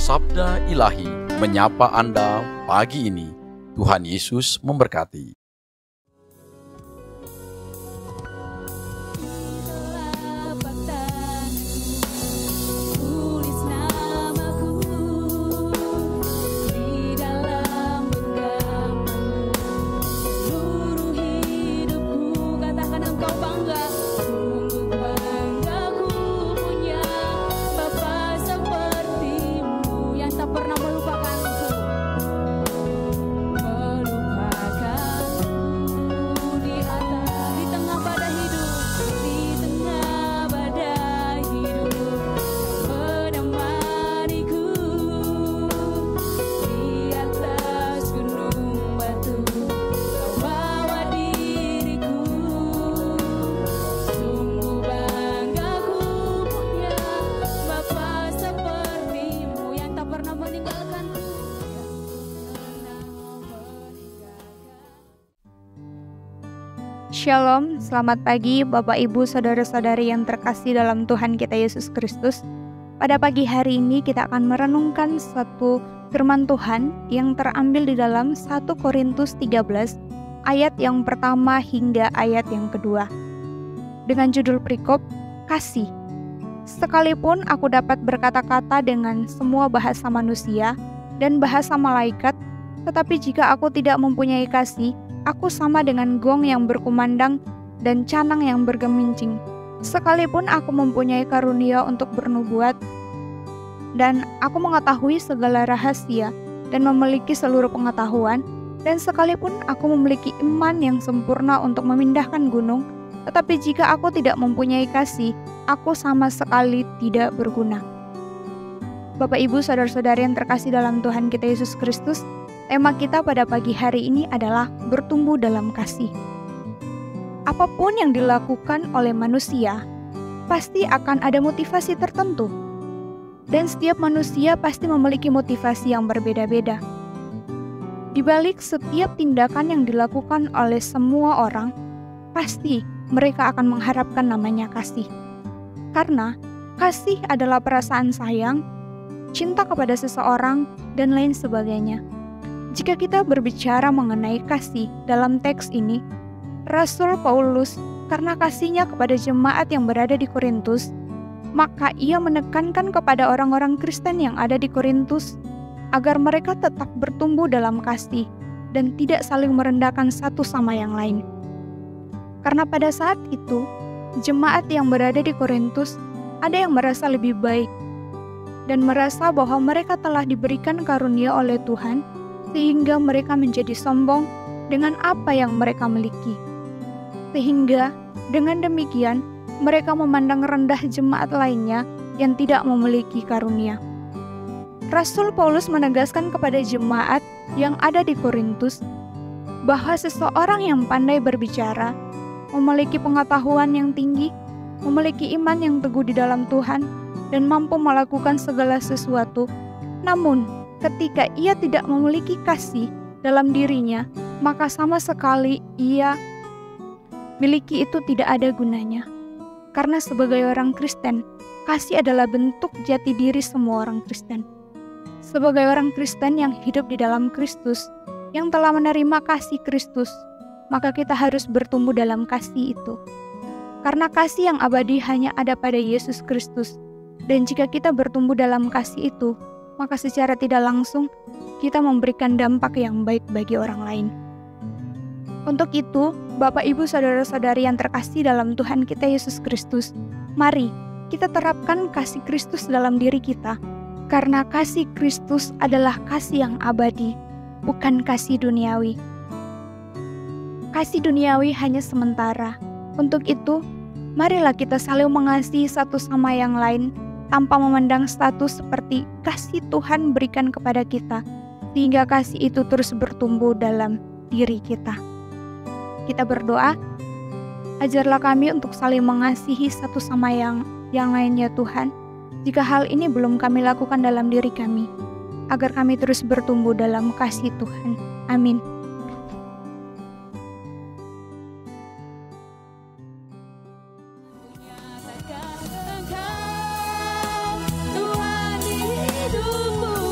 Sabda Ilahi menyapa Anda pagi ini. Tuhan Yesus memberkati. Shalom, selamat pagi Bapak Ibu Saudara-saudari yang terkasih dalam Tuhan kita Yesus Kristus. Pada pagi hari ini kita akan merenungkan satu firman Tuhan yang terambil di dalam 1 Korintus 13 ayat yang pertama hingga ayat yang kedua. Dengan judul perikop, Kasih. Sekalipun aku dapat berkata-kata dengan semua bahasa manusia dan bahasa malaikat, tetapi jika aku tidak mempunyai kasih, aku sama dengan gong yang berkumandang dan canang yang bergemincing. Sekalipun aku mempunyai karunia untuk bernubuat, dan aku mengetahui segala rahasia dan memiliki seluruh pengetahuan, dan sekalipun aku memiliki iman yang sempurna untuk memindahkan gunung, tetapi jika aku tidak mempunyai kasih, aku sama sekali tidak berguna. Bapak Ibu Saudara-saudari yang terkasih dalam Tuhan kita Yesus Kristus, tema kita pada pagi hari ini adalah bertumbuh dalam kasih. Apapun yang dilakukan oleh manusia, pasti akan ada motivasi tertentu. Dan setiap manusia pasti memiliki motivasi yang berbeda-beda. Di balik setiap tindakan yang dilakukan oleh semua orang, pasti mereka akan mengharapkan namanya kasih. Karena kasih adalah perasaan sayang, cinta kepada seseorang, dan lain sebagainya. Jika kita berbicara mengenai kasih dalam teks ini, Rasul Paulus karena kasihnya kepada jemaat yang berada di Korintus, maka ia menekankan kepada orang-orang Kristen yang ada di Korintus agar mereka tetap bertumbuh dalam kasih dan tidak saling merendahkan satu sama yang lain. Karena pada saat itu, jemaat yang berada di Korintus ada yang merasa lebih baik dan merasa bahwa mereka telah diberikan karunia oleh Tuhan, sehingga mereka menjadi sombong dengan apa yang mereka miliki. Sehingga dengan demikian mereka memandang rendah jemaat lainnya yang tidak memiliki karunia. Rasul Paulus menegaskan kepada jemaat yang ada di Korintus bahwa seseorang yang pandai berbicara, memiliki pengetahuan yang tinggi, memiliki iman yang teguh di dalam Tuhan, dan mampu melakukan segala sesuatu, namun ketika ia tidak memiliki kasih dalam dirinya, maka sama sekali ia miliki itu tidak ada gunanya. Karena sebagai orang Kristen, kasih adalah bentuk jati diri semua orang Kristen. Sebagai orang Kristen yang hidup di dalam Kristus, yang telah menerima kasih Kristus, maka kita harus bertumbuh dalam kasih itu. Karena kasih yang abadi hanya ada pada Yesus Kristus. Dan jika kita bertumbuh dalam kasih itu, maka secara tidak langsung kita memberikan dampak yang baik bagi orang lain. Untuk itu, Bapak Ibu Saudara-saudari yang terkasih dalam Tuhan kita Yesus Kristus, mari kita terapkan kasih Kristus dalam diri kita, karena kasih Kristus adalah kasih yang abadi, bukan kasih duniawi. Kasih duniawi hanya sementara. Untuk itu, marilah kita saling mengasihi satu sama yang lain, tanpa memandang status seperti kasih Tuhan berikan kepada kita, sehingga kasih itu terus bertumbuh dalam diri kita. Kita berdoa, ajarlah kami untuk saling mengasihi satu sama yang lainnya Tuhan, jika hal ini belum kami lakukan dalam diri kami, agar kami terus bertumbuh dalam kasih Tuhan. Amin. Tuhan di hidupku.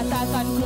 batasanku.